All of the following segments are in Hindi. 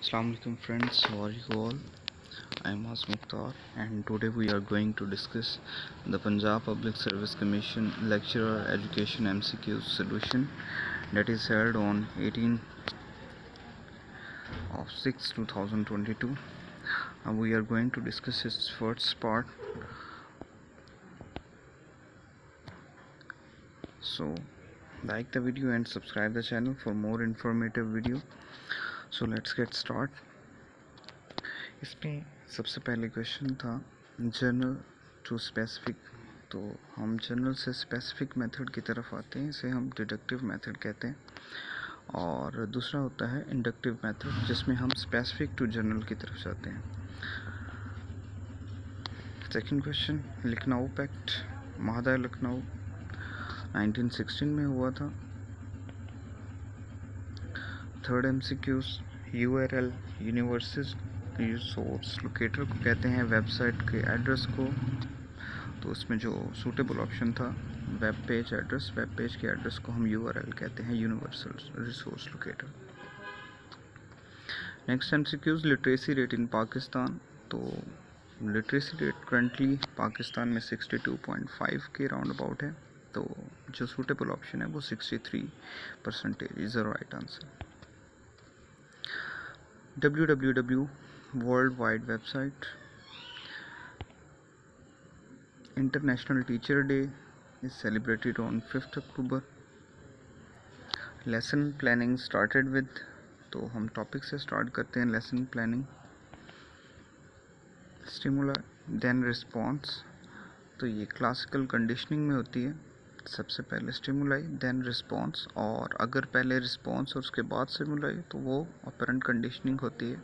Assalamualaikum friends, how are you all? I am Mas Mukhtar and today we are going to discuss the Punjab Public Service Commission Lecturer Education MCQ solution that is held on 18 of 6 2022. We are going to discuss its first part. So like the video and subscribe the channel for more informative video. So let's get start. इसमें सबसे पहले क्वेश्चन था जनरल टू स्पेसिफिक। तो हम जनरल से स्पेसिफिक मेथड की तरफ आते हैं, इसे हम डिडक्टिव मेथड कहते हैं। और दूसरा होता है इंडक्टिव मेथड, जिसमें हम स्पेसिफिक टू जनरल की तरफ जाते हैं। सेकंड क्वेश्चन, लखनऊ पैक्ट महादय लखनऊ 1916 में हुआ था। Third MCQs, URL university resource locator को कहते हैं वेबसाइट के एड्रेस को। तो उसमें जो सूटेबल ऑप्शन था web page address, web page के एड्रेस को हम यूआरएल कहते हैं, universal resource locator. Next MCQs, literacy rate in Pakistan. तो लिटरेसी रेट करंटली पाकिस्तान में 62.5 के राउंड अबाउट है। तो जो सूटेबल ऑप्शन है वो 63% is the right answer. www world wide website. International teacher day is celebrated on 5th October. Lesson planning started with. तो हम टॉपिक से स्टार्ट करते हैं lesson planning. Stimulus then response. तो ये क्लासिकल कंडीशनिंग में होती है, सबसे पहले स्टिमुलाई देन रिस्पॉन्स, और अगर पहले रिस्पॉन्स और उसके बाद स्टिमुलाई तो वो ऑपरेंट कंडीशनिंग होती है,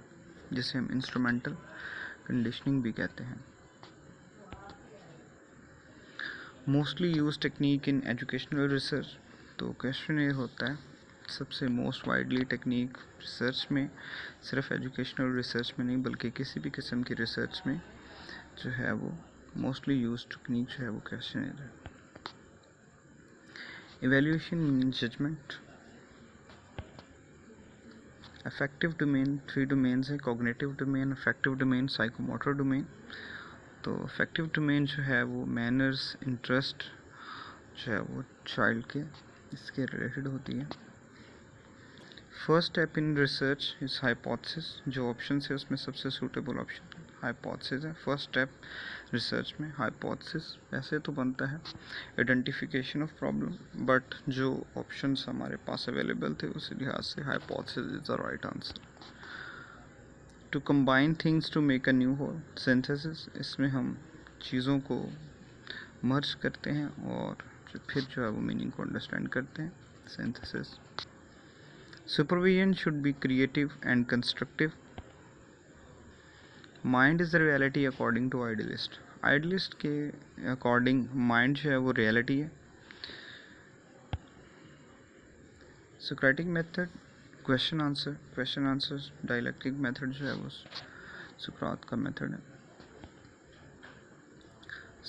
जिसे हम इंस्ट्रूमेंटल कंडीशनिंग भी कहते हैं। Mostly use technique in educational research. तो क्वेश्चन ये होता है सबसे मोस्ट वाइडली टेक्निक रिसर्च में, सिर्फ एजुकेशनल रिसर्च में नहीं बल्कि किसी भी किस्म की रिसर्च में जो है वो मोस्टली यूज टेक्निक जो है वो क्वेश्चन है। Evaluation means judgement. Affective domain 3 domains है, cognitive domain, affective domain, psychomotor domain. तो अफेक्टिव डोमेन जो है वो मैनर्स, इंटरेस्ट जो है वो चाइल्ड के इसके रिलेटेड होती है। First step in research is hypothesis. जो ऑप्शन है उसमें सबसे सूटेबल ऑप्शन हाइपोथेसिस है। फर्स्ट स्टेप रिसर्च में हाइपोथेसिस वैसे तो बनता है आइडेंटिफिकेशन ऑफ प्रॉब्लम, बट जो ऑप्शंस हमारे पास अवेलेबल थे उस लिहाज से hypothesis is the right answer. To combine things to make a new whole, synthesis. इसमें हम चीज़ों को मर्ज करते हैं और फिर जो है वो मीनिंग को अंडरस्टैंड करते हैं, synthesis. Supervision should be creative and constructive. Mind is the reality according to idealist. Idealist के अकॉर्डिंग माइंड जो है वो रियलिटी है। Socratic method question answer dialectic method जो है वो सुकरात का मेथड है।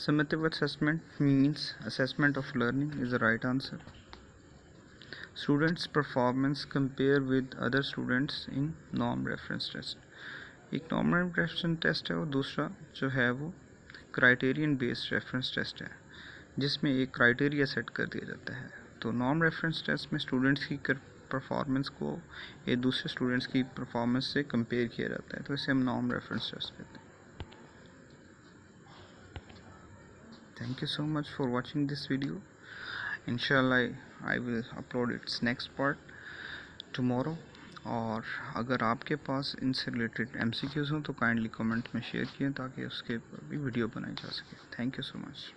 Summative assessment means assessment of learning is the right answer. Students performance compare with other students in norm reference test. एक नॉर्मल रेफरेंस टेस्ट है और दूसरा जो है वो क्राइटेरियन बेस्ड रेफरेंस टेस्ट है, जिसमें एक क्राइटेरिया सेट कर दिया जाता है। तो नॉर्म रेफरेंस टेस्ट में स्टूडेंट्स की परफॉर्मेंस को एक दूसरे स्टूडेंट्स की परफॉर्मेंस से कंपेयर किया जाता है, तो इसे हम नॉर्म रेफरेंस टेस्ट कहते हैं। Thank you so much for watching this video. इंशाल्लाह I will upload its next part tomorrow. और अगर आपके पास इनसे रिलेटेड एमसीक्यूज़ हों तो काइंडली कमेंट में शेयर किए ताकि उसके ऊपर भी वीडियो बनाई जा सके। Thank you so much.